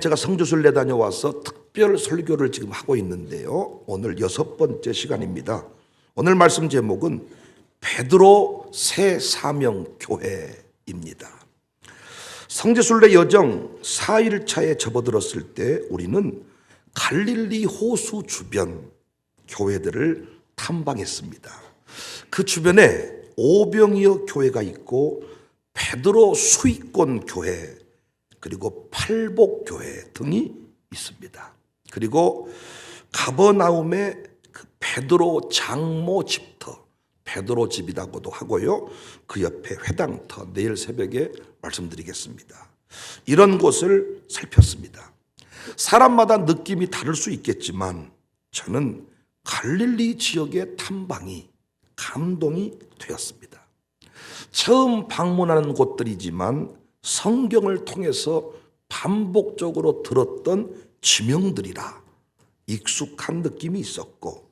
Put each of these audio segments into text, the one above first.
제가 성주순례 다녀와서 특별 설교를 지금 하고 있는데요. 오늘 6번째 시간입니다. 오늘 말씀 제목은 베드로 새 사명 교회입니다. 성지순례 여정 4일차에 접어들었을 때 우리는 갈릴리 호수 주변 교회들을 탐방했습니다. 그 주변에 오병이어 교회가 있고 베드로 수익권 교회, 그리고 팔복교회 등이 있습니다. 그리고 가버나움의 그 베드로 장모 집터, 베드로 집이라고도 하고요. 그 옆에 회당터, 내일 새벽에 말씀드리겠습니다. 이런 곳을 살폈습니다. 사람마다 느낌이 다를 수 있겠지만 저는 갈릴리 지역의 탐방이 감동이 되었습니다. 처음 방문하는 곳들이지만 성경을 통해서 반복적으로 들었던 지명들이라 익숙한 느낌이 있었고,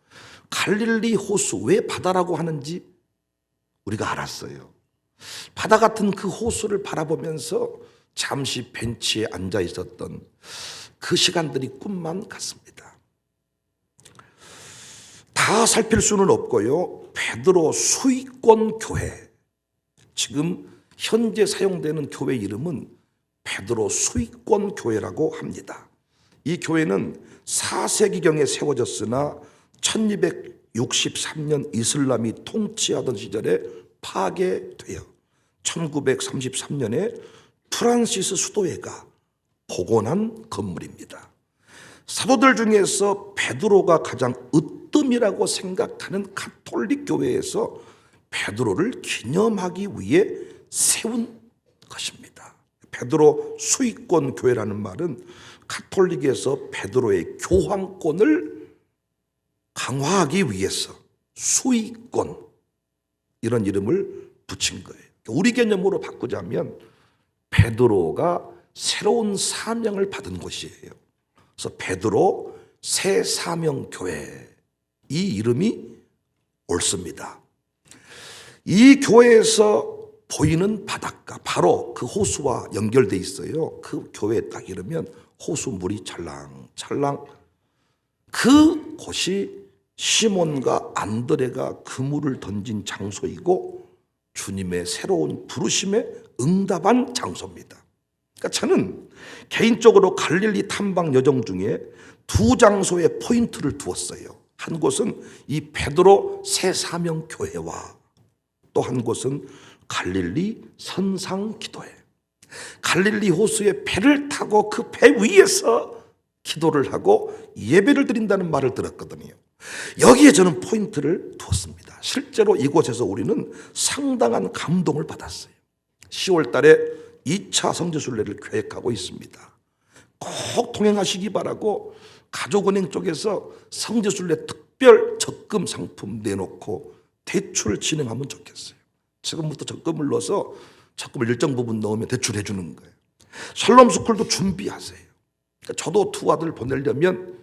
갈릴리 호수, 왜 바다라고 하는지 우리가 알았어요. 바다 같은 그 호수를 바라보면서 잠시 벤치에 앉아 있었던 그 시간들이 꿈만 같습니다. 다 살필 수는 없고요. 베드로 수익권 교회, 지금 현재 사용되는 교회 이름은 베드로 수익권 교회라고 합니다. 이 교회는 4세기경에 세워졌으나 1263년 이슬람이 통치하던 시절에 파괴되어 1933년에 프란시스 수도회가 복원한 건물입니다. 사도들 중에서 베드로가 가장 으뜸이라고 생각하는 가톨릭 교회에서 베드로를 기념하기 위해 세운 것입니다. 베드로 수익권 교회라는 말은 가톨릭에서 베드로의 교황권을 강화하기 위해서 수익권, 이런 이름을 붙인 거예요. 우리 개념으로 바꾸자면 베드로가 새로운 사명을 받은 곳이에요. 그래서 베드로 새 사명 교회, 이 이름이 옳습니다. 이 교회에서 보이는 바닷가, 바로 그 호수와 연결돼 있어요. 그 교회에 딱 이르면 호수 물이 찰랑찰랑, 그 곳이 시몬과 안드레가 그물을 던진 장소이고 주님의 새로운 부르심에 응답한 장소입니다. 그러니까 저는 개인적으로 갈릴리 탐방 여정 중에 두 장소에 포인트를 두었어요. 한 곳은 이 베드로 새 사명 교회와 또 한 곳은 갈릴리 선상 기도회. 갈릴리 호수에 배를 타고 그 배 위에서 기도를 하고 예배를 드린다는 말을 들었거든요. 여기에 저는 포인트를 두었습니다. 실제로 이곳에서 우리는 상당한 감동을 받았어요. 10월 달에 2차 성지순례를 계획하고 있습니다. 꼭 동행하시기 바라고 가족은행 쪽에서 성지순례 특별 적금 상품 내놓고 대출 진행하면 좋겠어요. 지금부터 적금을 넣어서 적금을 일정 부분 넣으면 대출해 주는 거예요. 샬롬 스쿨도 준비하세요. 그러니까 저도 두 아들 보내려면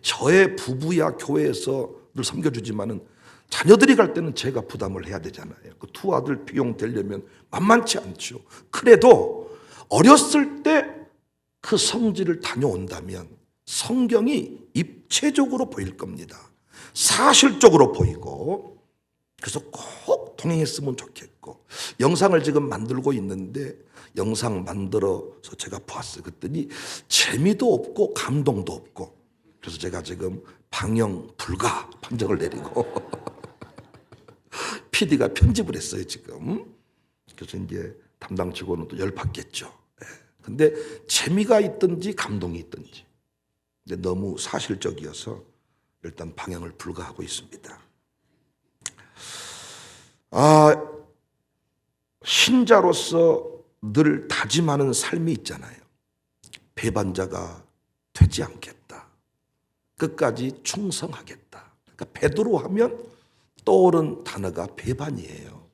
저의 부부야 교회에서 늘 섬겨주지만은 자녀들이 갈 때는 제가 부담을 해야 되잖아요. 그 두 아들 비용 되려면 만만치 않죠. 그래도 어렸을 때 그 성지를 다녀온다면 성경이 입체적으로 보일 겁니다. 사실적으로 보이고, 그래서 꼭 동행했으면 좋겠고, 영상을 지금 만들고 있는데 영상 만들어서 제가 보았어요. 그랬더니 재미도 없고 감동도 없고, 그래서 제가 지금 방영 불가 판정을 내리고 PD가 편집을 했어요 지금. 그래서 이제 담당 직원은 또 열받겠죠. 근데 재미가 있든지 감동이 있든지, 근데 너무 사실적이어서 일단 방영을 불가하고 있습니다. 신자로서 늘 다짐하는 삶이 있잖아요. 배반자가 되지 않겠다, 끝까지 충성하겠다. 그러니까 베드로 하면 떠오른 단어가 배반이에요.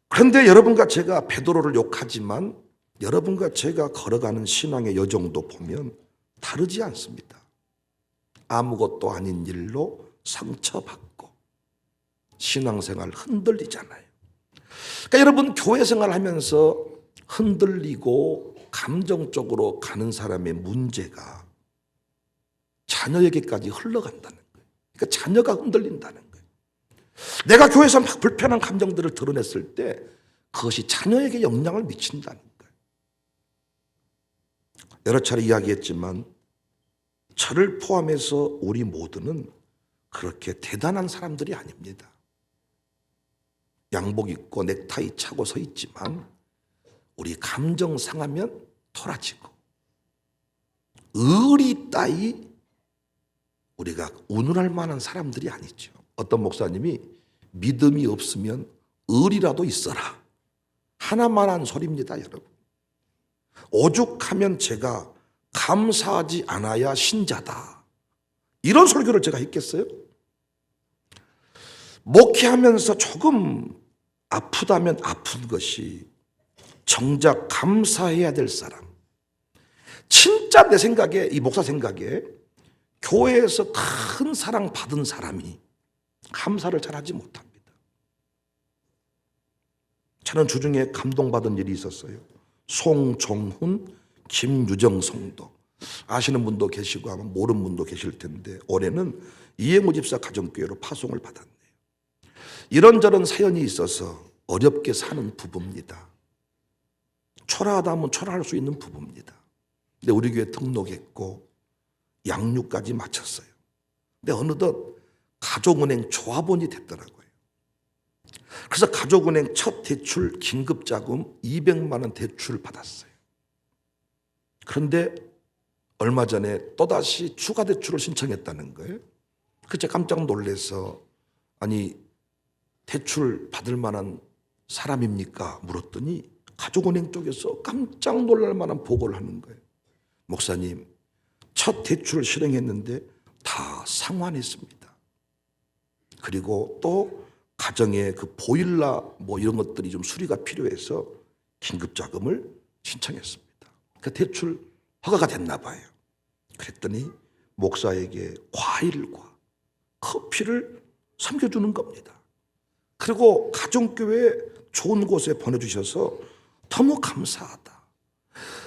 그런데 여러분과 제가 베드로를 욕하지만 여러분과 제가 걸어가는 신앙의 여정도 보면 다르지 않습니다. 아무것도 아닌 일로 상처받고 신앙생활 흔들리잖아요. 그러니까 여러분 교회 생활하면서 흔들리고 감정적으로 가는 사람의 문제가 자녀에게까지 흘러간다는 거예요. 그러니까 자녀가 흔들린다는 거예요. 내가 교회에서 막 불편한 감정들을 드러냈을 때 그것이 자녀에게 영향을 미친다는 거예요. 여러 차례 이야기했지만 저를 포함해서 우리 모두는 그렇게 대단한 사람들이 아닙니다. 양복 입고 넥타이 차고 서 있지만 우리 감정 상하면 토라지고 의리 따위 우리가 운운할 만한 사람들이 아니죠. 어떤 목사님이 믿음이 없으면 의리라도 있어라. 하나만한 소리입니다, 여러분. 오죽하면 제가 감사하지 않아야 신자다. 이런 설교를 제가 했겠어요? 목회하면서 조금 아프다면 아픈 것이 정작 감사해야 될 사람. 진짜 내 생각에, 이 목사 생각에 교회에서 큰 사랑 받은 사람이 감사를 잘하지 못합니다. 저는 주중에 감동받은 일이 있었어요. 송종훈, 김유정 성도. 아시는 분도 계시고 아마 모르는 분도 계실 텐데 올해는 이행우 집사 가정교회로 파송을 받았네요. 이런저런 사연이 있어서 어렵게 사는 부부입니다. 초라하다 하면 초라할 수 있는 부부입니다. 근데 우리 교회 등록했고 양육까지 마쳤어요. 근데 어느덧 가족은행 조합원이 됐더라고요. 그래서 가족은행 첫 대출 긴급자금 200만 원 대출을 받았어요. 그런데 얼마 전에 또다시 추가 대출을 신청했다는 거예요. 그래서 깜짝 놀라서 아니 대출 받을 만한 사람입니까? 물었더니 가족은행 쪽에서 깜짝 놀랄 만한 보고를 하는 거예요. 목사님, 첫 대출을 실행했는데 다 상환했습니다. 그리고 또 가정에 그 보일러 뭐 이런 것들이 좀 수리가 필요해서 긴급자금을 신청했습니다. 그 대출 허가가 됐나 봐요. 그랬더니 목사에게 과일과 커피를 섬겨주는 겁니다. 그리고 가정교회 좋은 곳에 보내주셔서 너무 감사하다.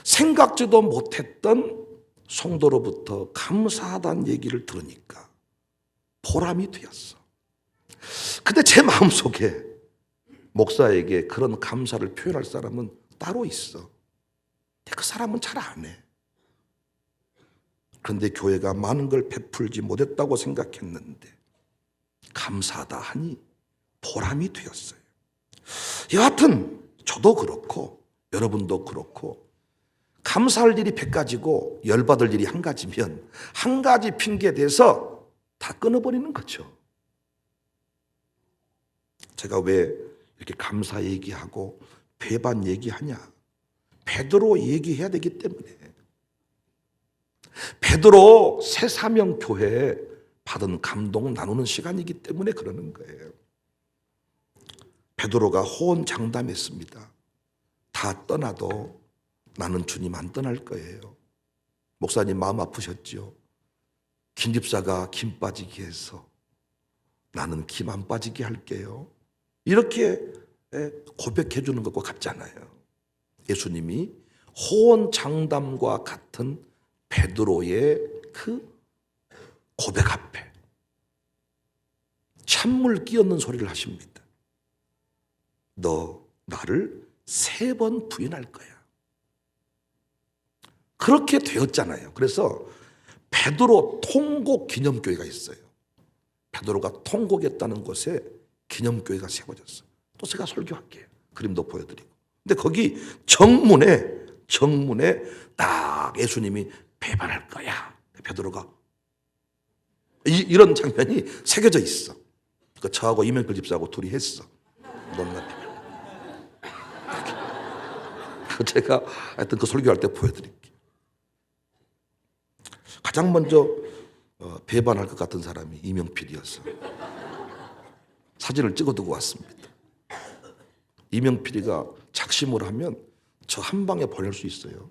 생각지도 못했던 성도로부터 감사하다는 얘기를 들으니까 보람이 되었어. 근데 제 마음속에 목사에게 그런 감사를 표현할 사람은 따로 있어. 근데 그 사람은 잘 안 해. 그런데 교회가 많은 걸 베풀지 못했다고 생각했는데 감사하다 하니 보람이 되었어요. 여하튼 저도 그렇고 여러분도 그렇고 감사할 일이 100가지고 열받을 일이 한 가지면 한 가지 핑계 대서 다 끊어버리는 거죠. 제가 왜 이렇게 감사 얘기하고 배반 얘기하냐? 베드로 얘기해야 되기 때문에. 베드로 새 사명 교회 받은 감동 나누는 시간이기 때문에 그러는 거예요. 베드로가 호언장담했습니다. 다 떠나도 나는 주님 안 떠날 거예요. 목사님 마음 아프셨죠? 김 집사가 김 빠지게 해서 나는 김 안 빠지게 할게요. 이렇게 고백해 주는 것과 같잖아요. 예수님이 호언장담과 같은 베드로의 그 고백 앞에 찬물 끼얹는 소리를 하십니다. 너 나를 3번 부인할 거야. 그렇게 되었잖아요. 그래서 베드로 통곡 기념교회가 있어요. 베드로가 통곡했다는 곳에 기념교회가 세워졌어요. 또 제가 설교할게요. 그림도 보여드리고. 근데 거기 정문에 딱 예수님이 배반할 거야. 베드로가 이런 장면이 새겨져 있어. 그 저하고 이명필 집사하고 둘이 했어. 제가 하여튼 그 설교할 때 보여드릴게요. 가장 먼저 배반할 것 같은 사람이 이명필이었어. 사진을 찍어두고 왔습니다. 이명필이가 작심을 하면 저 한 방에 보낼 수 있어요.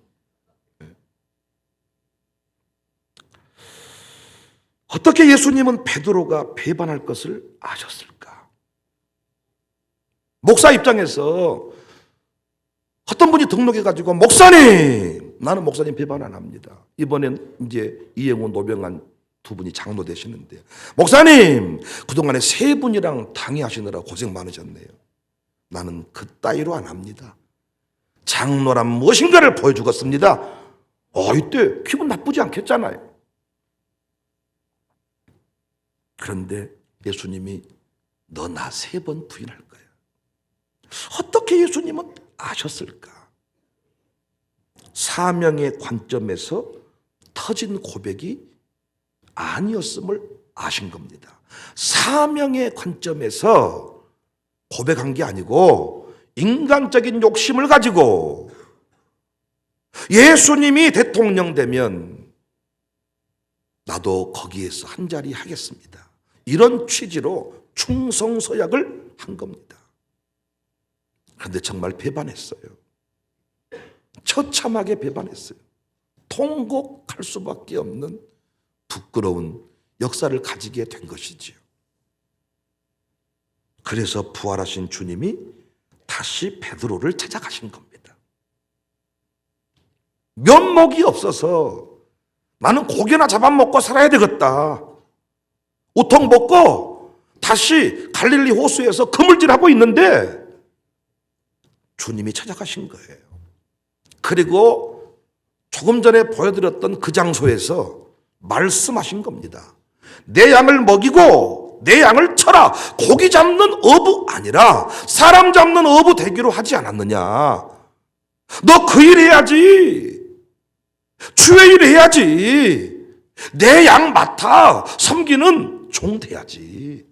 어떻게 예수님은 베드로가 배반할 것을 아셨을까? 목사 입장에서 어떤 분이 등록해가지고 목사님, 나는 목사님 비판 안 합니다. 이번엔 이제 이영훈, 노병한 두 분이 장로 되시는데, 목사님 그동안에 세 분이랑 당회하시느라 고생 많으셨네요. 나는 그따위로 안 합니다. 장로란 무엇인가를 보여주겠습니다. 이때 기분 나쁘지 않겠잖아요. 그런데 예수님이 너 나 세 번 부인할 거야. 어떻게 예수님은 아셨을까? 사명의 관점에서 터진 고백이 아니었음을 아신 겁니다. 사명의 관점에서 고백한 게 아니고 인간적인 욕심을 가지고 예수님이 대통령 되면 나도 거기에서 한 자리 하겠습니다. 이런 취지로 충성서약을 한 겁니다. 그런데 정말 배반했어요. 처참하게 배반했어요. 통곡할 수밖에 없는 부끄러운 역사를 가지게 된 것이지요. 그래서 부활하신 주님이 다시 베드로를 찾아가신 겁니다. 면목이 없어서 나는 고기나 잡아먹고 살아야 되겠다, 우통 먹고 다시 갈릴리 호수에서 그물질하고 있는데 주님이 찾아가신 거예요. 그리고 조금 전에 보여드렸던 그 장소에서 말씀하신 겁니다. 내 양을 먹이고 내 양을 쳐라. 고기 잡는 어부 아니라 사람 잡는 어부 되기로 하지 않았느냐. 너 그 일 해야지. 주의 일 해야지. 내 양 맡아 섬기는 종 돼야지.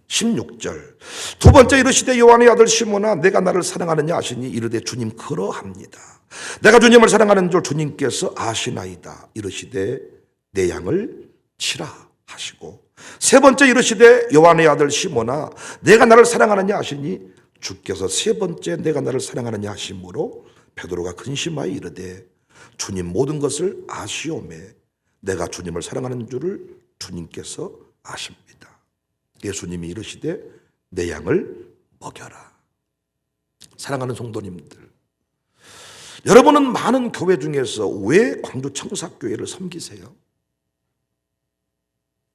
16절 두 번째 이르시되 요한의 아들 시몬아 내가 나를 사랑하느냐 하시니 이르되 주님 그러합니다. 내가 주님을 사랑하는 줄 주님께서 아시나이다. 이르시되 내 양을 치라 하시고 세 번째 이르시되 요한의 아들 시몬아 내가 나를 사랑하느냐 하시니 주께서 세 번째 내가 나를 사랑하느냐 하심으로 베드로가 근심하여 이르되 주님 모든 것을 아시오매 내가 주님을 사랑하는 줄을 주님께서 아십니다. 예수님이 이르시되 내 양을 먹여라. 사랑하는 성도님들, 여러분은 많은 교회 중에서 왜 광주 청사교회를 섬기세요?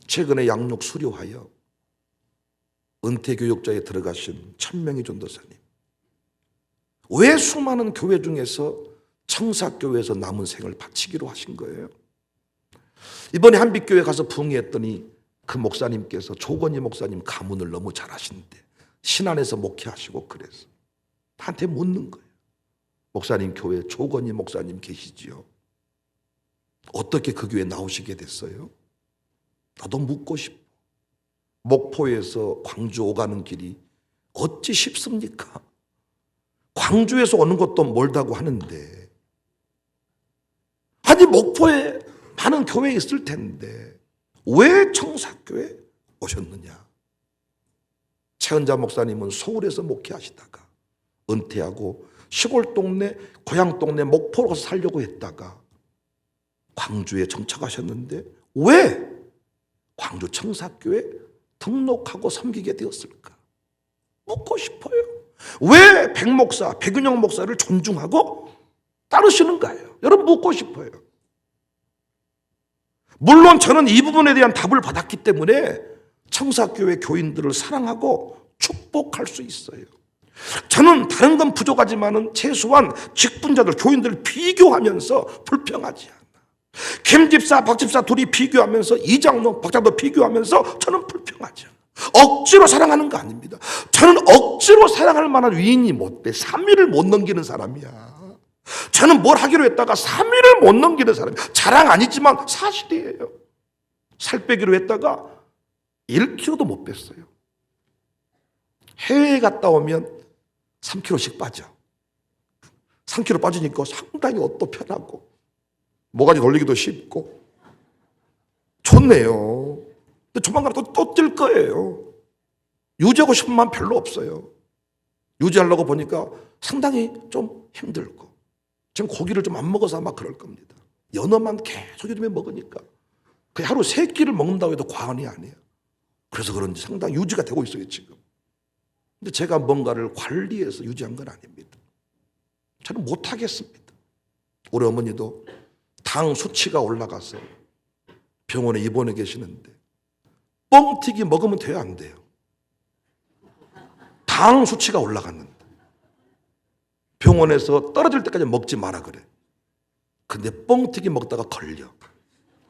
최근에 양육 수료하여 은퇴교육자에 들어가신 천명희 전도사님, 왜 수많은 교회 중에서 청사교회에서 남은 생을 바치기로 하신 거예요? 이번에 한빛교회 가서 부흥했더니 그 목사님께서 조건희 목사님 가문을 너무 잘하시는데 신안에서 목회하시고 그래서 나한테 묻는 거예요. 목사님 교회에 조건희 목사님 계시지요? 어떻게 그 교회에 나오시게 됐어요? 나도 묻고 싶어. 목포에서 광주 오가는 길이 어찌 쉽습니까? 광주에서 오는 것도 멀다고 하는데, 아니 목포에 많은 교회 있을 텐데 왜 청사교회 오셨느냐? 최은자 목사님은 서울에서 목회하시다가 은퇴하고 시골 동네, 고향 동네 목포로 가서 살려고 했다가 광주에 정착하셨는데 왜 광주 청사교회 등록하고 섬기게 되었을까? 묻고 싶어요. 왜 백목사, 백윤영 목사를 존중하고 따르시는가요? 여러분 묻고 싶어요. 물론 저는 이 부분에 대한 답을 받았기 때문에 청사교회 교인들을 사랑하고 축복할 수 있어요. 저는 다른 건 부족하지만은 최소한 직분자들, 교인들을 비교하면서 불평하지 않아. 김 집사, 박 집사 둘이 비교하면서, 이장로, 박장도 비교하면서 저는 불평하지 않아. 억지로 사랑하는 거 아닙니다. 저는 억지로 사랑할 만한 위인이 못 돼. 3일을 못 넘기는 사람이야. 저는 뭘 하기로 했다가 3일을 못 넘기는 사람이에요. 자랑 아니지만 사실이에요. 살 빼기로 했다가 1kg도 못 뺐어요. 해외에 갔다 오면 3kg씩 빠져. 3kg 빠지니까 상당히 옷도 편하고 모가지 돌리기도 쉽고 좋네요. 근데 조만간 또 찔 거예요. 유지하고 싶은 마음 별로 없어요. 유지하려고 보니까 상당히 좀 힘들고, 지금 고기를 좀 안 먹어서 아마 그럴 겁니다. 연어만 계속 요즘에 먹으니까 그냥 하루 3끼를 먹는다고 해도 과언이 아니에요. 그래서 그런지 상당히 유지가 되고 있어요 지금. 근데 제가 뭔가를 관리해서 유지한 건 아닙니다. 저는 못하겠습니다. 우리 어머니도 당 수치가 올라가서 병원에 입원해 계시는데 뻥튀기 먹으면 돼요, 안 돼요? 당 수치가 올라갔는데 병원에서 떨어질 때까지 먹지 마라 그래. 근데 뻥튀기 먹다가 걸려.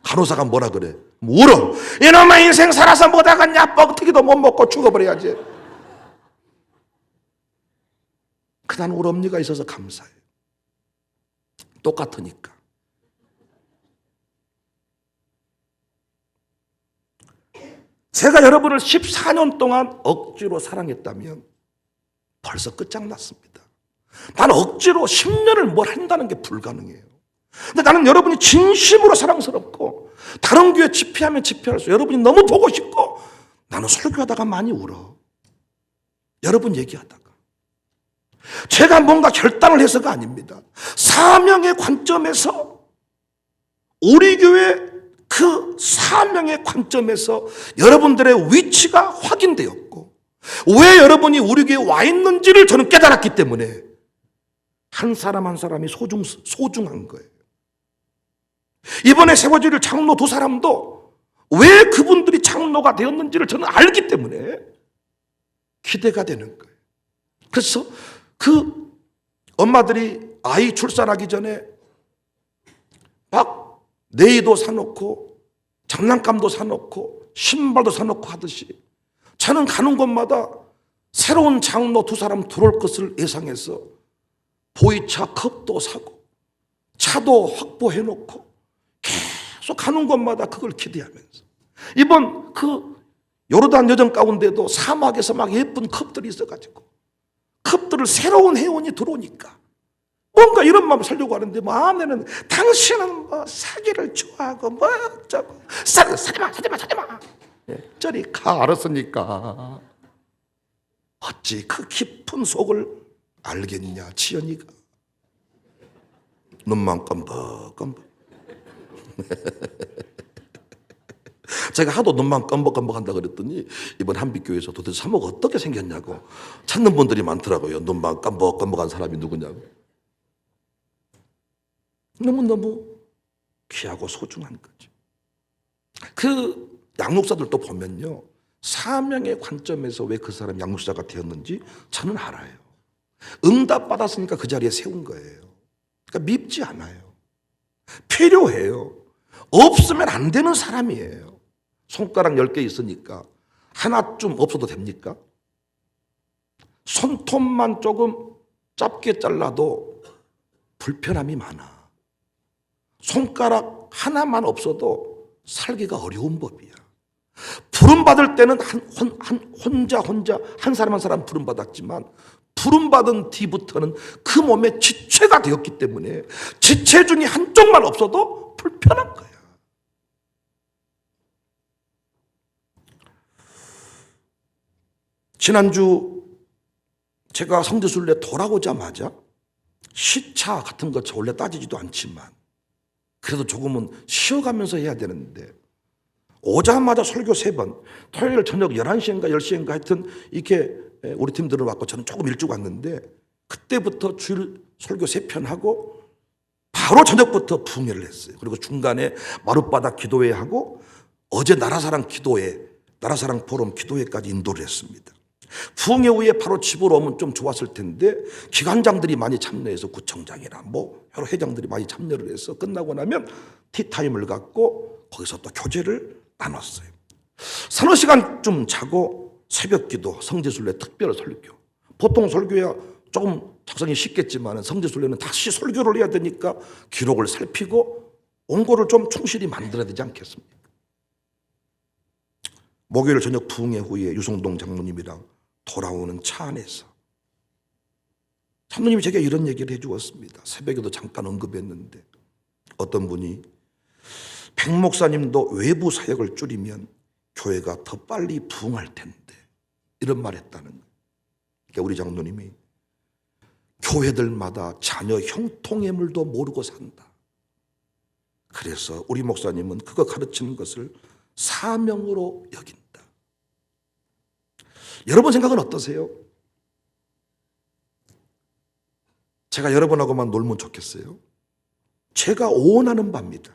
간호사가 뭐라 그래? 울어. 이놈아, 인생 살아서 못 하겠냐? 뻥튀기도 못 먹고 죽어버려야지. 그난 우리 엄니가 있어서 감사해요. 똑같으니까. 제가 여러분을 14년 동안 억지로 사랑했다면 벌써 끝장났습니다. 난 억지로 10년을 뭘 한다는 게 불가능해요. 근데 나는 여러분이 진심으로 사랑스럽고 다른 교회 집회하면 집회할수록 여러분이 너무 보고 싶고 나는 설교하다가 많이 울어. 여러분 얘기하다가. 제가 뭔가 결단을 해서가 아닙니다. 사명의 관점에서 우리 교회 그 사명의 관점에서 여러분들의 위치가 확인되었고 왜 여러분이 우리 교회에 와 있는지를 저는 깨달았기 때문에 한 사람 한 사람이 소중한 거예요. 이번에 세워질 장로 두 사람도 왜 그분들이 장로가 되었는지를 저는 알기 때문에 기대가 되는 거예요. 그래서 그 엄마들이 아이 출산하기 전에 막 네이도 사놓고 장난감도 사놓고 신발도 사놓고 하듯이 저는 가는 곳마다 새로운 장로 두 사람 들어올 것을 예상해서 보이차 컵도 사고 차도 확보해놓고 계속 가는 곳마다 그걸 기대하면서 이번 그 요르단 여정 가운데도 사막에서 막 예쁜 컵들이 있어가지고 컵들을 새로운 회원이 들어오니까 뭔가 이런 마음을 살려고 하는데 뭐 아내는 당신은 뭐 사기를 좋아하고 뭐 어쩌고 사지마 저리 가 알았으니까 어찌 그 깊은 속을 알겠냐 지연이가 눈만 껌벅껌벅 제가 하도 눈만 껌벅껌벅 한다 그랬더니 이번 한빛교회에서 도대체 사모가 어떻게 생겼냐고 찾는 분들이 많더라고요. 눈만 껌벅껌벅한 사람이 누구냐고. 너무너무 귀하고 소중한 거죠. 그 양육사들도 보면요. 사명의 관점에서 왜 그 사람이 양육사가 되었는지 저는 알아요. 응답 받았으니까 그 자리에 세운 거예요. 그러니까 밉지 않아요. 필요해요. 없으면 안 되는 사람이에요. 손가락 10개 있으니까 하나쯤 없어도 됩니까? 손톱만 조금 짧게 잘라도 불편함이 많아. 손가락 하나만 없어도 살기가 어려운 법이야. 부름받을 때는 혼자 한 사람 한 사람 부름받았지만 부름받은 뒤부터는 그 몸에 지체가 되었기 때문에 지체 중에 한쪽만 없어도 불편한 거야. 지난주 제가 성지순례 돌아오자마자 시차 같은 거 원래 따지지도 않지만 그래도 조금은 쉬어가면서 해야 되는데 오자마자 설교 3번 토요일 저녁 11시인가 10시인가 하여튼 이렇게 우리 팀들을 왔고 저는 조금 일찍 왔는데 그때부터 주일 설교 3편 하고 바로 저녁부터 부흥회를 했어요. 그리고 중간에 마룻바닥 기도회 하고 어제 나라사랑 기도회 나라사랑 포럼 기도회까지 인도를 했습니다. 부흥회 후에 바로 집으로 오면 좀 좋았을 텐데 기관장들이 많이 참여해서 구청장이나 뭐 여러 회장들이 많이 참여를 해서 끝나고 나면 티타임을 갖고 거기서 또 교제를 나눴어요. 서너 시간쯤 자고 새벽 기도, 성지순례 특별 설교. 보통 설교야 조금 작성이 쉽겠지만 성지순례는 다시 설교를 해야 되니까 기록을 살피고 원고를 좀 충실히 만들어야 되지 않겠습니까? 목요일 저녁 부흥회 후에 유성동 장로님이랑 돌아오는 차 안에서 장로님이 제게 이런 얘기를 해주었습니다. 새벽에도 잠깐 언급했는데 어떤 분이 백 목사님도 외부 사역을 줄이면 교회가 더 빨리 부흥할 텐데 이런 말 했다는 거예요. 그러니까 우리 장로님이 교회들마다 자녀 형통예물도 모르고 산다. 그래서 우리 목사님은 그거 가르치는 것을 사명으로 여긴다. 여러분 생각은 어떠세요? 제가 여러분하고만 놀면 좋겠어요? 제가 원하는 바입니다.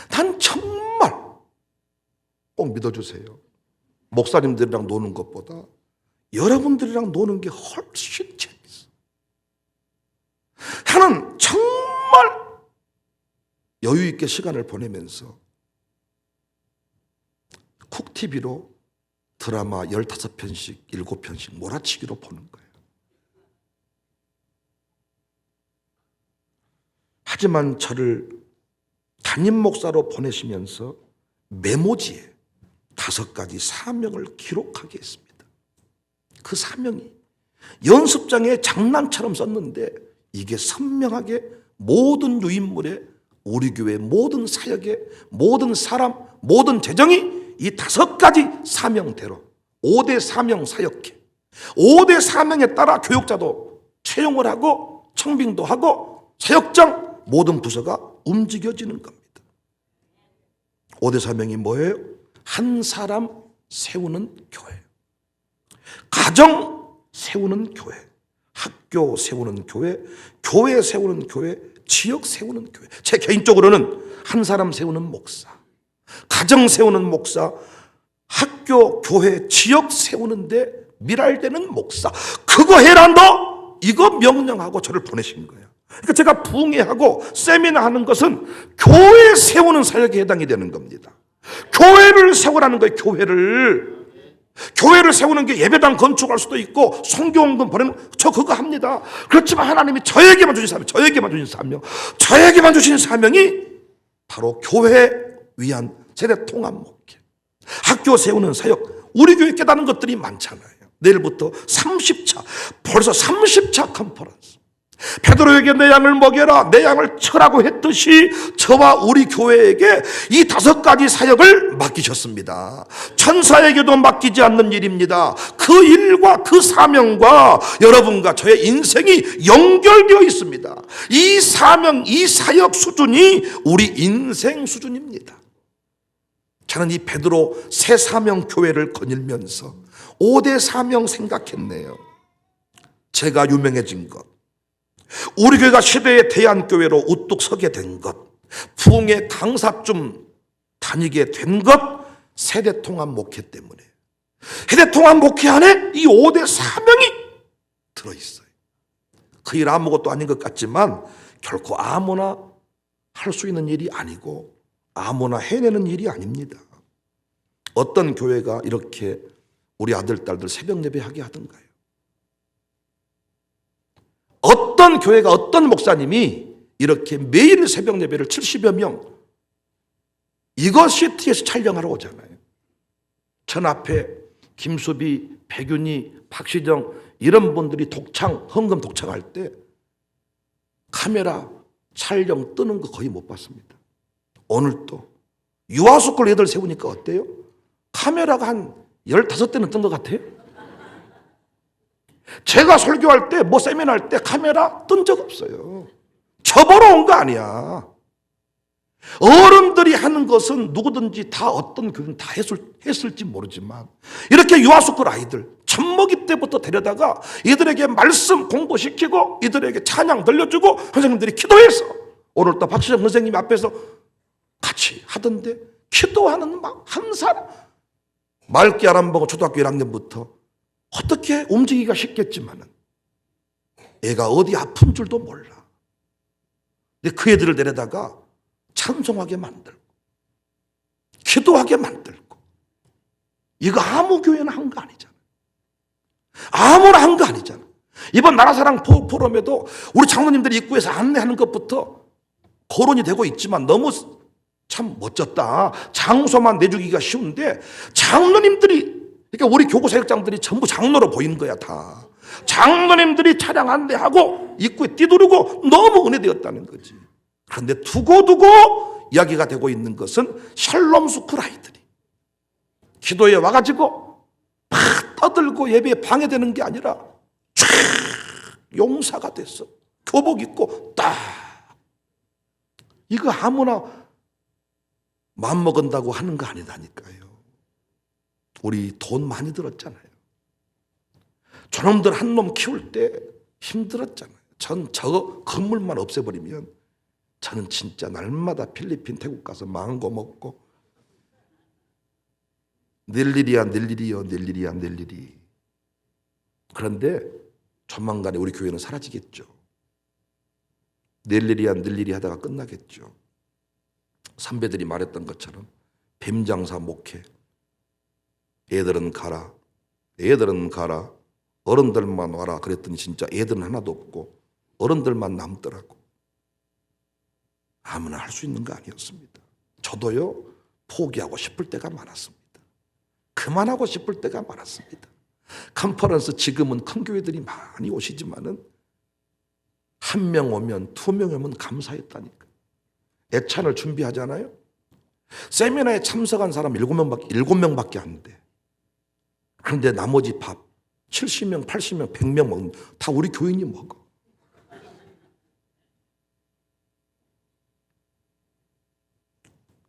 난 정말 꼭 믿어주세요. 목사님들이랑 노는 것보다 여러분들이랑 노는 게 훨씬 재밌어. 나는 정말 여유 있게 시간을 보내면서 쿡TV로 드라마 15편씩 7편씩 몰아치기로 보는 거예요. 하지만 저를 담임 목사로 보내시면서 메모지에 5가지 사명을 기록하게 했습니다. 그 사명이 연습장에 장난처럼 썼는데 이게 선명하게 모든 유인물에 우리 교회 모든 사역에 모든 사람 모든 재정이 이 5가지 사명대로 5대 사명 사역회 5대 사명에 따라 교육자도 채용을 하고 청빙도 하고 사역장 모든 부서가 움직여지는 겁니다. 5대 사명이 뭐예요? 한 사람 세우는 교회, 가정 세우는 교회, 학교 세우는 교회, 교회 세우는 교회, 지역 세우는 교회. 제 개인적으로는 한 사람 세우는 목사, 가정 세우는 목사, 학교, 교회, 지역 세우는데 밀알되는 목사. 그거 해라 너! 이거 명령하고 저를 보내신 거예요. 그러니까 제가 부흥회하고 세미나 하는 것은 교회 세우는 사역에 해당이 되는 겁니다. 교회를 세우라는 거예요. 교회를 세우는 게 예배당 건축할 수도 있고 성교원금 보내는 저 그거 합니다. 그렇지만 하나님이 저에게만 주신 사명이 바로 교회 위한 세대 통합 목회, 학교 세우는 사역. 우리 교회 깨닫는 것들이 많잖아요. 내일부터 30차 벌써 30차 컨퍼런스. 베드로에게 내 양을 먹여라, 내 양을 쳐라고 했듯이 저와 우리 교회에게 이 5가지 사역을 맡기셨습니다. 천사에게도 맡기지 않는 일입니다. 그 일과 그 사명과 여러분과 저의 인생이 연결되어 있습니다. 이 사명, 이 사역 수준이 우리 인생 수준입니다. 저는 이 베드로 새 사명 교회를 거닐면서 5대 사명 생각했네요. 제가 유명해진 것, 우리 교회가 시대의 대안교회로 우뚝 서게 된 것, 부흥의 강사쯤 다니게 된 것, 세대통합 목회 때문에. 세대통합 목회 안에 이 5대 사명이 들어있어요. 그 일 아무것도 아닌 것 같지만 결코 아무나 할 수 있는 일이 아니고 아무나 해내는 일이 아닙니다. 어떤 교회가 이렇게 우리 아들, 딸들 새벽 예배하게 하던가요? 어떤 교회가 어떤 목사님이 이렇게 매일 새벽 예배를 70여 명 이거 CT에서 촬영하러 오잖아요. 전 앞에 김수비, 백윤희, 박시정 이런 분들이 헌금 독창할 때 카메라 촬영 뜨는 거 거의 못 봤습니다. 오늘 또 유아스쿨 애들 세우니까 어때요? 카메라가 한 15대는 뜬 것 같아요. 제가 설교할 때, 세미나 할 때 카메라 뜬 적 없어요. 저 보러 온 거 아니야. 어른들이 하는 것은 누구든지 다 어떤 교회는 다 했을지 모르지만 이렇게 유아스쿨 아이들 젖먹이 때부터 데려다가 이들에게 말씀 공부시키고 이들에게 찬양 들려주고 선생님들이 기도해서 오늘 또 박시정 선생님 앞에서 같이 하던데 기도하는 한 사람 맑게 알아보고 초등학교 1학년부터 어떻게 움직이기가 쉽겠지만은 애가 어디 아픈 줄도 몰라. 근데 그 애들을 데려다가 찬송하게 만들고 기도하게 만들고 이거 아무 교회는 한 거 아니잖아. 아무나 한 거 아니잖아. 이번 나라사랑 포럼에도 우리 장로님들이 입구에서 안내하는 것부터 거론이 되고 있지만 너무 참 멋졌다. 장소만 내주기가 쉬운데 장로님들이 그러니까 우리 교구 사역장들이 전부 장로로 보이는 거야 다. 장로님들이 차량 안내하고 입구에 띠두르고 너무 은혜되었다는 거지. 그런데 두고두고 이야기가 되고 있는 것은 샬롬 스쿨 아이들이 기도에 와가지고 막 떠들고 예배에 방해되는 게 아니라 쫙 용사가 됐어. 교복 입고 딱 이거 아무나 맘먹은다고 하는 거 아니다니까요. 우리 돈 많이 들었잖아요. 저놈들 한 놈 키울 때 힘들었잖아요. 전 저 건물만 없애버리면 저는 진짜 날마다 필리핀, 태국 가서 망한 거 먹고 낼 일이야, 낼 일이요, 낼 일이야, 낼 일이. 그런데 조만간에 우리 교회는 사라지겠죠. 낼 일이야, 낼 일이 하다가 끝나겠죠. 선배들이 말했던 것처럼 뱀장사 목회. 애들은 가라, 애들은 가라, 어른들만 와라 그랬더니 진짜 애들은 하나도 없고 어른들만 남더라고. 아무나 할 수 있는 거 아니었습니다. 저도요, 포기하고 싶을 때가 많았습니다. 그만하고 싶을 때가 많았습니다. 컨퍼런스 지금은 큰 교회들이 많이 오시지만은 한 명 오면 두 명 오면 감사했다니까. 애찬을 준비하잖아요. 세미나에 참석한 사람 7명밖에 안 돼. 그런데 나머지 밥 70명, 80명, 100명 먹는 다 우리 교인이 먹어.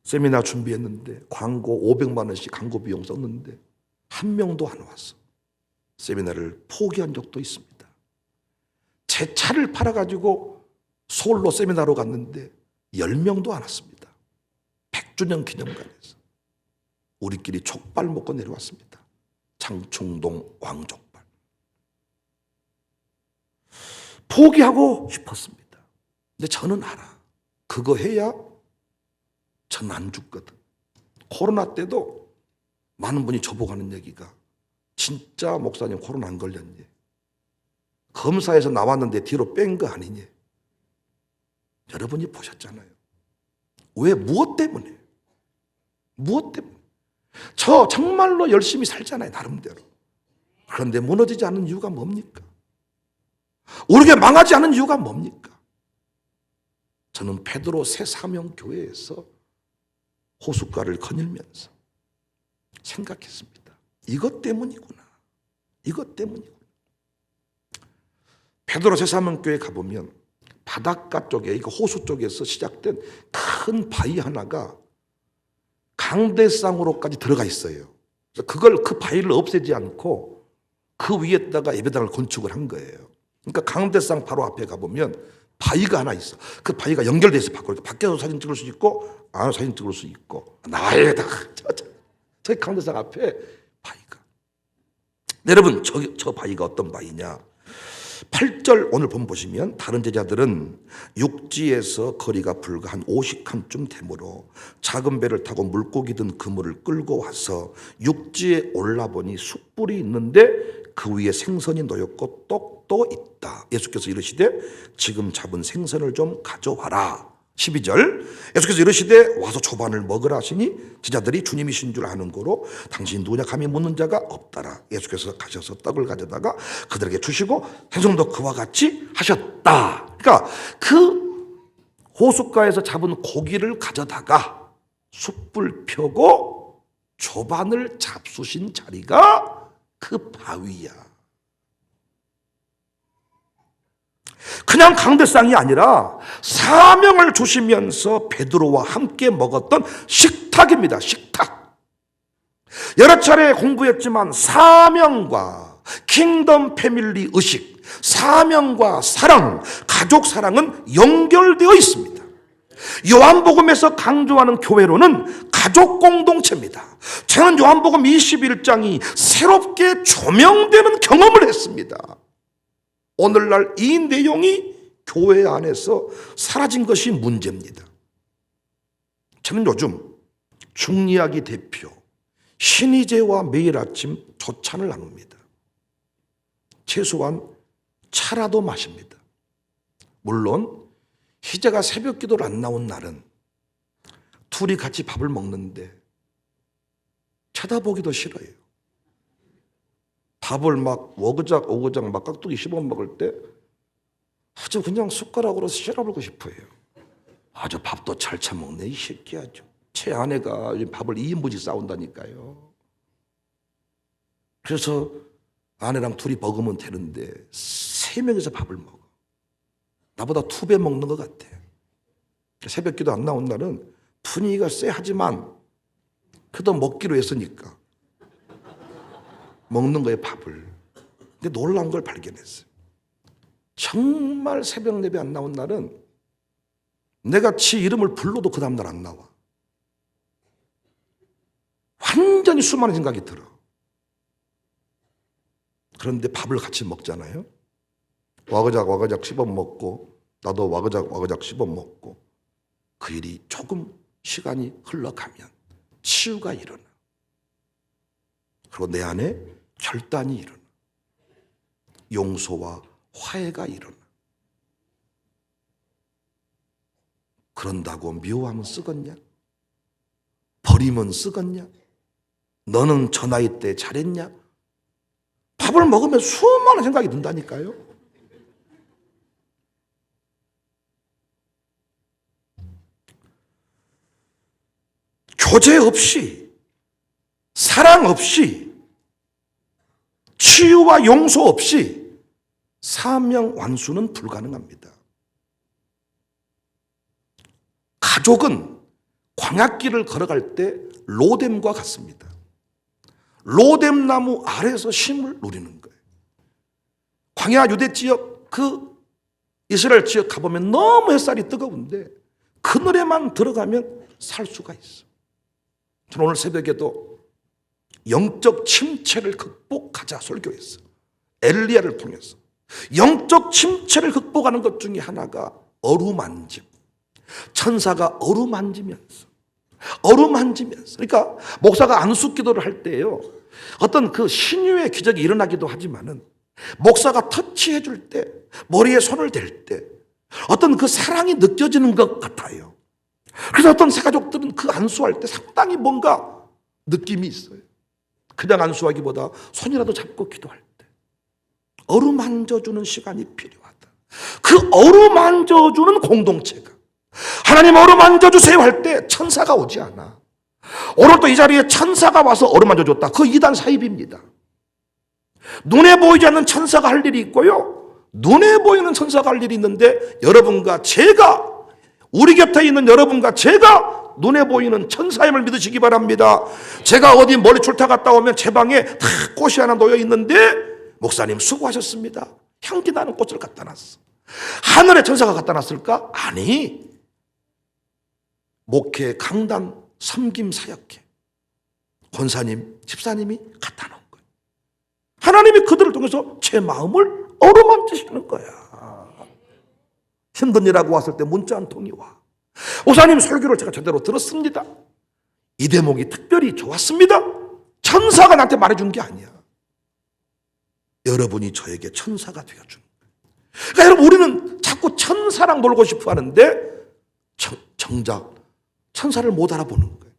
세미나 준비했는데 광고 500만 원씩 광고 비용 썼는데 한 명도 안 왔어. 세미나를 포기한 적도 있습니다. 제 차를 팔아가지고 서울로 세미나로 갔는데 10명도 안 왔습니다. 100주년 기념관에서 우리끼리 족발 먹고 내려왔습니다. 장충동 왕족발. 포기하고 싶었습니다. 근데 저는 알아. 그거 해야 전 안 죽거든. 코로나 때도 많은 분이 저보고 하는 얘기가 진짜 목사님 코로나 안 걸렸니? 검사에서 나왔는데 뒤로 뺀 거 아니니? 여러분이 보셨잖아요. 왜? 무엇 때문에? 무엇 때문에? 저 정말로 열심히 살잖아요, 나름대로. 그런데 무너지지 않는 이유가 뭡니까? 우리가 망하지 않은 이유가 뭡니까? 저는 베드로 새 사명 교회에서 호숫가를 거닐면서 생각했습니다. 이것 때문이구나. 이것 때문이구나. 베드로 새 사명 교회 가보면 바닷가 쪽에, 호수 쪽에서 시작된 큰 바위 하나가 강대상으로까지 들어가 있어요. 그래서 그 바위를 없애지 않고 그 위에다가 예배당을 건축을 한 거예요. 그러니까 강대상 바로 앞에 가보면 바위가 하나 있어. 그 바위가 연결돼 있어. 밖에서 사진 찍을 수 있고 안에서 사진 찍을 수 있고 나에다 저 강대상 앞에 바위가. 여러분 저 바위가 어떤 바위냐? 8절 오늘 본 보시면 다른 제자들은 육지에서 거리가 불과 한 50칸쯤 되므로 작은 배를 타고 물고기 든 그물을 끌고 와서 육지에 올라보니 숯불이 있는데 그 위에 생선이 놓였고 떡도 있다. 예수께서 이르시되 지금 잡은 생선을 좀 가져와라. 12절 예수께서 이르시되 와서 초반을 먹으라 하시니 제자들이 주님이신 줄 아는 고로 당신이 누구냐 감히 묻는 자가 없다라. 예수께서 가셔서 떡을 가져다가 그들에게 주시고 생선도 그와 같이 하셨다. 그러니까 그 호숫가에서 잡은 고기를 가져다가 숯불 펴고 조반을 잡수신 자리가 그 바위야. 그냥 강대상이 아니라 사명을 주시면서 베드로와 함께 먹었던 식탁입니다. 식탁. 여러 차례 공부했지만 사명과 킹덤 패밀리 의식, 사명과 사랑, 가족 사랑은 연결되어 있습니다. 요한복음에서 강조하는 교회로는 가족 공동체입니다. 저는 요한복음 21장이 새롭게 조명되는 경험을 했습니다. 오늘날 이 내용이 교회 안에서 사라진 것이 문제입니다. 저는 요즘 중리학이 대표 신희재와 매일 아침 조찬을 나눕니다. 최소한 차라도 마십니다. 물론 희재가 새벽 기도를 안 나온 날은 둘이 같이 밥을 먹는데 쳐다보기도 싫어요. 밥을 막 오그작 막 깍두기 씹어 먹을 때 아주 그냥 숟가락으로 씹어버리고 싶어요. 아주 밥도 잘 처먹네 이 새끼 아주. 제 아내가 밥을 2인분씩 싸운다니까요. 그래서 아내랑 둘이 먹으면 되는데 3명이서 밥을 먹어. 나보다 2배 먹는 것 같아. 새벽 기도 안 나온 날은 분위기가 쎄하지만 그래도 먹기로 했으니까 먹는 거예요, 밥을. 근데 놀라운 걸 발견했어요. 정말 새벽 예배 안 나온 날은 내가 지 이름을 불러도 그 다음날 안 나와. 완전히 수많은 생각이 들어. 그런데 밥을 같이 먹잖아요. 와그작 씹어 먹고 나도 와그작 씹어 먹고 그 일이 조금 시간이 흘러가면 치유가 일어나. 그리고 내 안에 결단이 일어나. 용서와 화해가 일어나. 그런다고 미워하면 쓰겄냐? 버리면 쓰겄냐? 너는 저 나이 때 잘했냐? 밥을 먹으면 수많은 생각이 든다니까요. 교제 없이, 사랑 없이, 치유와 용서 없이 사명 완수는 불가능합니다. 가족은 광야길을 걸어갈 때 로뎀과 같습니다. 로뎀 나무 아래에서 쉼을 누리는 거예요. 광야 유대 지역, 그 이스라엘 지역 가보면 너무 햇살이 뜨거운데 그늘에만 들어가면 살 수가 있어. 저는 오늘 새벽에도 영적 침체를 극복하자 설교했어. 엘리야를 통해서. 영적 침체를 극복하는 것 중에 하나가 어루만짐. 천사가 어루만지면서 그러니까 목사가 안수 기도를 할 때요, 어떤 그 신유의 기적이 일어나기도 하지만은 목사가 터치해 줄 때, 머리에 손을 댈 때 어떤 그 사랑이 느껴지는 것 같아요. 그래서 어떤 새가족들은 그 안수할 때 상당히 뭔가 느낌이 있어요. 그냥 안수하기보다 손이라도 잡고 기도할 때 어루만져주는 시간이 필요하다. 그 어루만져주는 공동체가, 하나님 어루만져주세요 할 때 천사가 오지 않아. 오늘 또 이 자리에 천사가 와서 어루만져줬다. 그 이단 사입입니다. 눈에 보이지 않는 천사가 할 일이 있고요, 눈에 보이는 천사가 할 일이 있는데, 여러분과 제가, 우리 곁에 있는 여러분과 제가 눈에 보이는 천사임을 믿으시기 바랍니다. 제가 어디 멀리 출타 갔다 오면 제 방에 다 꽃이 하나 놓여 있는데, 목사님 수고하셨습니다, 향기 나는 꽃을 갖다 놨어. 하늘의 천사가 갖다 놨을까? 아니, 목회, 강단, 섬김, 사역회 권사님, 집사님이 갖다 놓은 거예요. 하나님이 그들을 통해서 제 마음을 어루만지시는 거야. 힘든 일하고 왔을 때 문자 한 통이 와. 목사님 설교를 제가 제대로 들었습니다. 이 대목이 특별히 좋았습니다. 천사가 나한테 말해준 게 아니야. 여러분이 저에게 천사가 되어준 거예요. 그러니까 여러분, 우리는 자꾸 천사랑 놀고 싶어 하는데 정작 천사를 못 알아보는 거예요.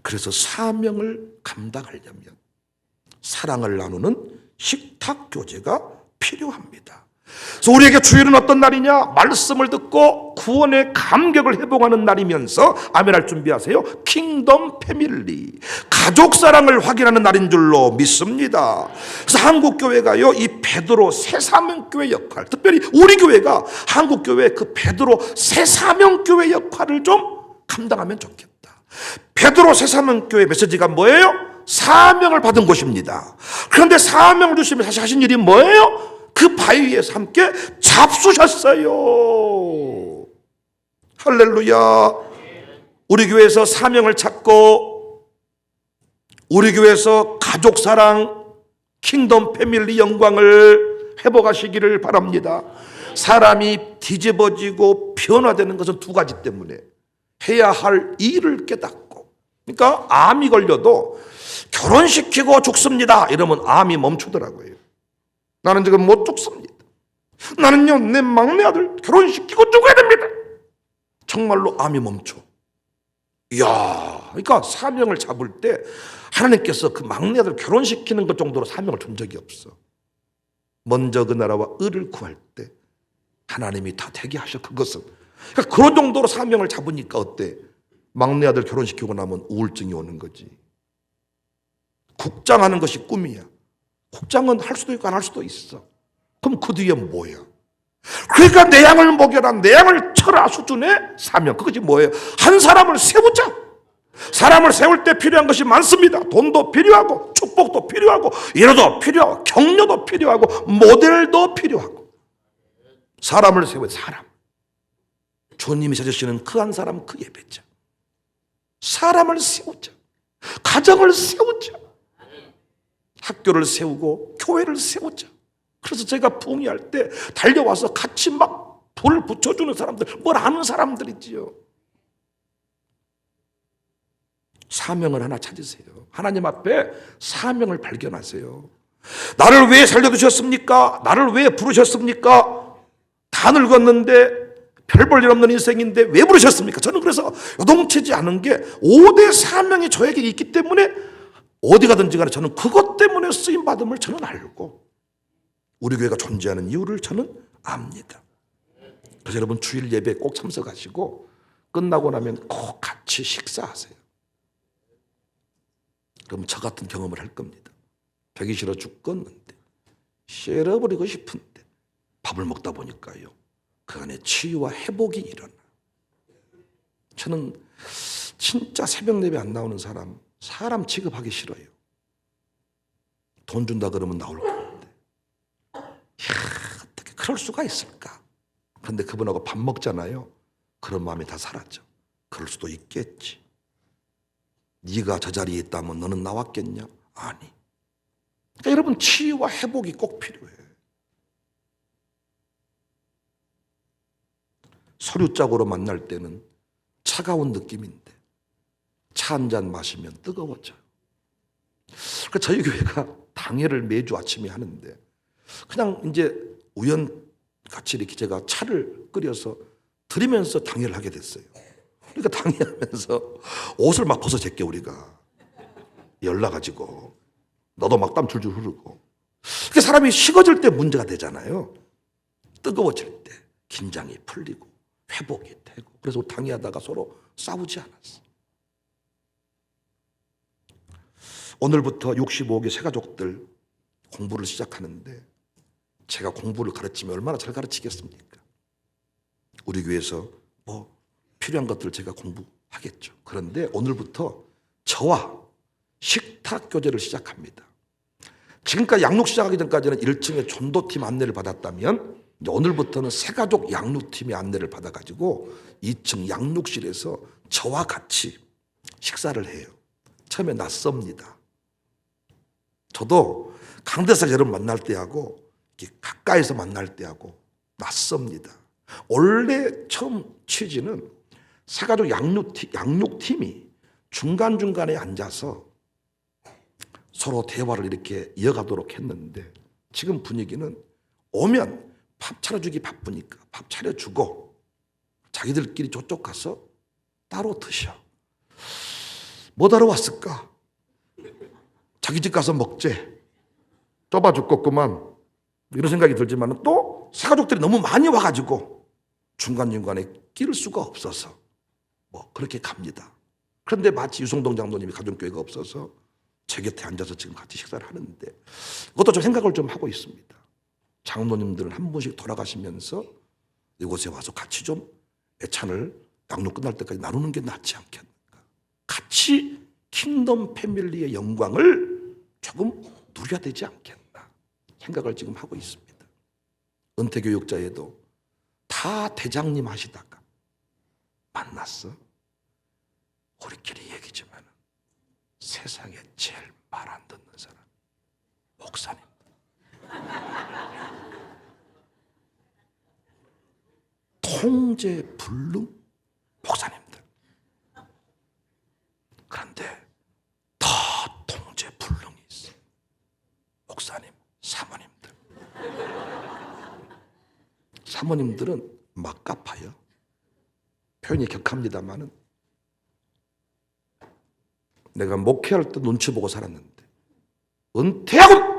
그래서 사명을 감당하려면 사랑을 나누는 식탁 교제가 필요합니다. 그래서 우리에게 주일은 어떤 날이냐? 말씀을 듣고 구원의 감격을 회복하는 날이면서, 아멘할 준비하세요, 킹덤 패밀리, 가족 사랑을 확인하는 날인 줄로 믿습니다. 그래서 한국교회가요, 이 베드로 새사명교회 역할, 특별히 우리 교회가 한국교회 그 베드로 새사명교회 역할을 좀 감당하면 좋겠다. 베드로 새사명교회 메시지가 뭐예요? 사명을 받은 곳입니다. 그런데 사명을 주시면 사실 하신 일이 뭐예요? 그 바위 위에서 함께 잡수셨어요. 할렐루야. 우리 교회에서 사명을 찾고, 우리 교회에서 가족 사랑, 킹덤 패밀리 영광을 회복하시기를 바랍니다. 사람이 뒤집어지고 변화되는 것은 두 가지 때문에, 해야 할 일을 깨닫고, 그러니까 암이 걸려도 결혼시키고 죽습니다 이러면 암이 멈추더라고요. 나는 지금 못 죽습니다. 나는요, 내 막내 아들 결혼시키고 죽어야 됩니다. 정말로 암이 멈춰. 이야, 그러니까 사명을 잡을 때 하나님께서 그 막내 아들 결혼시키는 것 정도로 사명을 준 적이 없어. 먼저 그 나라와 의를 구할 때 하나님이 다 되게 하셔. 그것은 그러니까 그런 정도로 사명을 잡으니까 어때? 막내 아들 결혼시키고 나면 우울증이 오는 거지. 국장하는 것이 꿈이야. 국장은 할 수도 있고 안 할 수도 있어. 그럼 그 뒤에 뭐야? 그러니까 내 양을 먹여라, 내 양을 쳐라 수준의 사명. 그것이 뭐예요? 한 사람을 세우자. 사람을 세울 때 필요한 것이 많습니다. 돈도 필요하고 축복도 필요하고 위로도 필요하고 격려도 필요하고 모델도 필요하고. 사람을 세워야 사람. 주님이 찾으시는 그 한 사람 그 예배자. 사람을 세우자. 가정을 세우자. 학교를 세우고 교회를 세우자. 그래서 제가 부흥회할 때 달려와서 같이 막 불 붙여주는 사람들, 뭘 아는 사람들이지요. 사명을 하나 찾으세요. 하나님 앞에 사명을 발견하세요. 나를 왜 살려두셨습니까? 나를 왜 부르셨습니까? 다 늙었는데 별 볼 일 없는 인생인데 왜 부르셨습니까? 저는 그래서 요동치지 않은 게 5대 사명이 저에게 있기 때문에 어디 가든지 간에 저는 그것 때문에 쓰임받음을 저는 알고 우리 교회가 존재하는 이유를 저는 압니다. 그래서 여러분 주일 예배에 꼭 참석하시고 끝나고 나면 꼭 같이 식사하세요. 그럼 저 같은 경험을 할 겁니다. 배기 싫어 죽겠는데 싫어버리고 싶은데 밥을 먹다 보니까요 그 안에 치유와 회복이 일어나. 저는 진짜 새벽 예배 안 나오는 사람 취급하기 싫어요. 돈 준다 그러면 나올 건데 어떻게 그럴 수가 있을까. 그런데 그분하고 밥 먹잖아요. 그런 마음이 다 사라져. 그럴 수도 있겠지. 네가 저 자리에 있다면 너는 나왔겠냐? 아니. 그러니까 여러분 치유와 회복이 꼭 필요해. 서류짝으로 만날 때는 차가운 느낌인데 차 한 잔 마시면 뜨거워져요. 그러니까 저희 교회가 당회를 매주 아침에 하는데 그냥 이제 우연같이 이렇게 제가 차를 끓여서 드리면서 당회를 하게 됐어요. 그러니까 당회하면서 옷을 막 벗어 제껴 우리가 열나가지고 너도 막 땀 줄줄 흐르고. 그러니까 사람이 식어질 때 문제가 되잖아요. 뜨거워질 때 긴장이 풀리고 회복이 되고. 그래서 당회하다가 서로 싸우지 않았어. 오늘부터 65개 새가족들 공부를 시작하는데 제가 공부를 가르치면 얼마나 잘 가르치겠습니까? 우리 교회에서 뭐 필요한 것들을 제가 공부하겠죠. 그런데 오늘부터 저와 식탁 교제를 시작합니다. 지금까지 양육 시작하기 전까지는 1층에 전도팀 안내를 받았다면 이제 오늘부터는 새가족 양육팀의 안내를 받아가지고 2층 양육실에서 저와 같이 식사를 해요. 처음에 낯섭니다. 저도 강대상 여러분 만날 때하고 이렇게 가까이서 만날 때하고 낯섭니다. 원래 처음 취지는 새가족 양육팀이 중간중간에 앉아서 서로 대화를 이렇게 이어가도록 했는데 지금 분위기는 오면 밥 차려주기 바쁘니까 밥 차려주고 자기들끼리 저쪽 가서 따로 드셔. 뭐 하러 왔을까? 자기 집 가서 먹재. 좁아 죽겠구만. 이런 생각이 들지만 또 새가족들이 너무 많이 와가지고 중간중간에 끼를 수가 없어서 뭐 그렇게 갑니다. 그런데 마치 유성동 장로님이 가정교회가 없어서 제 곁에 앉아서 지금 같이 식사를 하는데 그것도 좀 생각을 좀 하고 있습니다. 장로님들은 한 분씩 돌아가시면서 이곳에 와서 같이 좀 애찬을 양육 끝날 때까지 나누는 게 낫지 않겠는가. 같이 킹덤 패밀리의 영광을 조금 누려야 되지 않겠나 생각을 지금 하고 있습니다. 은퇴교육자에도 다 대장님 하시다가 만났어. 우리끼리 얘기지만 세상에 제일 말 안 듣는 사람 목사님. 통제 불능 목사님들. 그런데 더 통제 불능이 있어. 목사님, 사모님들. 사모님들은 막가파요. 표현이 격합니다만은 내가 목회할 때 눈치 보고 살았는데 은퇴하고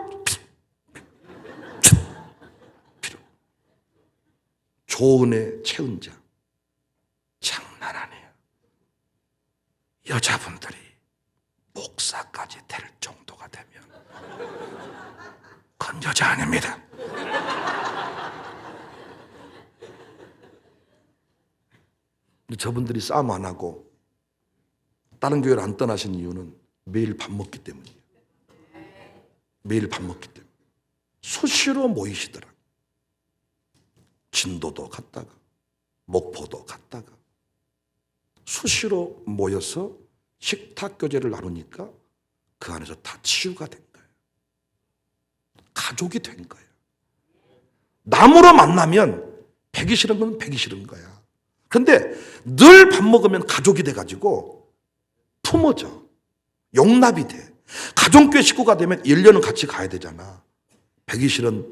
조은의 최은자 장난 아니에요. 여자분들이 목사까지 될 정도가 되면 그건 여자 아닙니다. 저분들이 싸움 안 하고 다른 교회를 안 떠나신 이유는 매일 밥 먹기 때문이에요. 매일 밥 먹기 때문에. 수시로 모이시더라. 진도도 갔다가 목포도 갔다가 수시로 모여서 식탁 교제를 나누니까 그 안에서 다 치유가 된 거예요. 가족이 된 거예요. 남으로 만나면 배기 싫은 건 배기 싫은 거야. 그런데 늘 밥 먹으면 가족이 돼가지고 품어져. 용납이 돼. 가정교회 식구가 되면 1년은 같이 가야 되잖아. 배기 싫은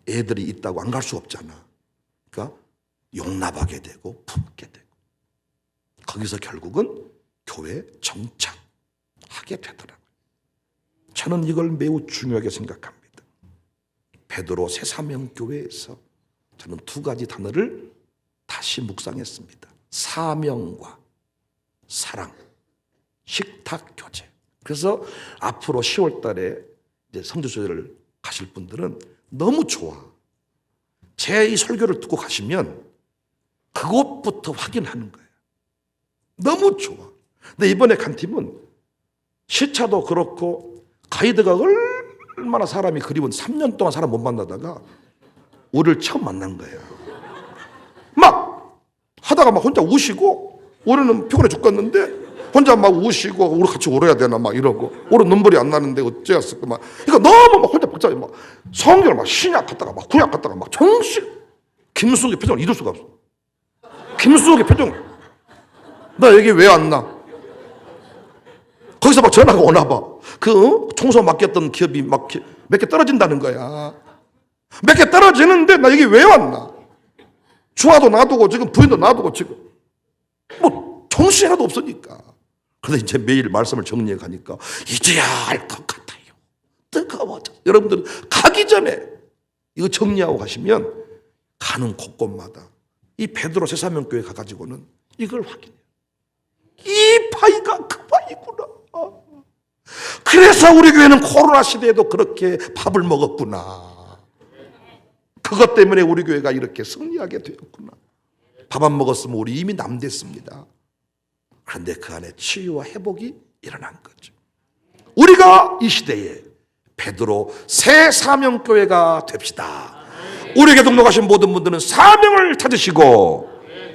애들이 있다고 안 갈 수 없잖아. 그러니까 용납하게 되고 품게 되고 거기서 결국은 교회에 정착하게 되더라고요. 저는 이걸 매우 중요하게 생각합니다. 베드로 새사명교회에서 저는 두 가지 단어를 다시 묵상했습니다. 사명과 사랑, 식탁 교제. 그래서 앞으로 10월 달에 이제 성주교회를 가실 분들은 너무 좋아. 제 이 설교를 듣고 가시면 그것부터 확인하는 거예요. 너무 좋아. 근데 이번에 간 팀은 시차도 그렇고 가이드가 얼마나 사람이 그리운 3년 동안 사람 못 만나다가 우리를 처음 만난 거예요. 막 하다가 막 혼자 우시고 우리는 피곤해 죽겠는데 혼자 막 우시고 우리 같이 울어야 되나 막 이러고 우리 눈물이 안 나는데 어째였을까 막 이거 너무 막 혼자 복잡해 막 성경을 막 신약 갔다가 막 구약 갔다가 막 정식 김숙의 표정을 잊을 수가 없어. 김숙의 표정 나 여기 왜 왔나? 거기서 막 전화가 오나 봐. 그 청소 맡겼던 기업이 막 몇 개 떨어진다는 거야. 몇 개 떨어지는데 나 여기 왜 왔나? 주아도 놔두고 지금 부인도 놔두고 지금 뭐 정신이 하나도 없으니까. 그런데 이제 매일 말씀을 정리해 가니까 이제야 알 것 같아요. 뜨거워져. 여러분들 가기 전에 이거 정리하고 가시면 가는 곳곳마다 이 베드로 새사명교회 가가지고는 이걸 확인해요. 이 파이가 그 파이구나. 그래서 우리 교회는 코로나 시대에도 그렇게 밥을 먹었구나. 그것 때문에 우리 교회가 이렇게 승리하게 되었구나. 밥 안 먹었으면 우리 이미 남됐습니다. 그런데 그 안에 치유와 회복이 일어난 거죠. 우리가 이 시대에 베드로 새 사명교회가 됩시다. 우리에게 등록하신 모든 분들은 사명을 찾으시고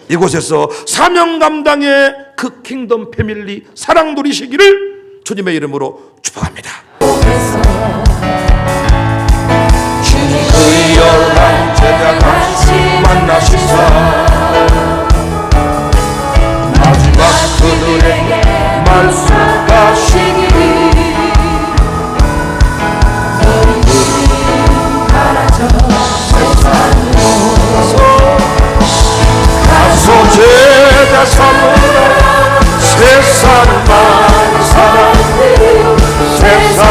이곳에서 사명 감당의 그 킹덤 패밀리 사랑 누리시기를 주님의 이름으로 축복합니다. 의연한 제자가 만나시사 마지막 그들에게 말씀하시기를 가서 제자 삼으라 세상 만 사람들 세상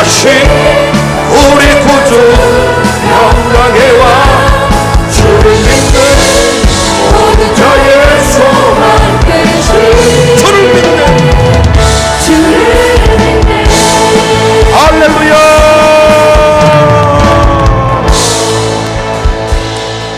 하신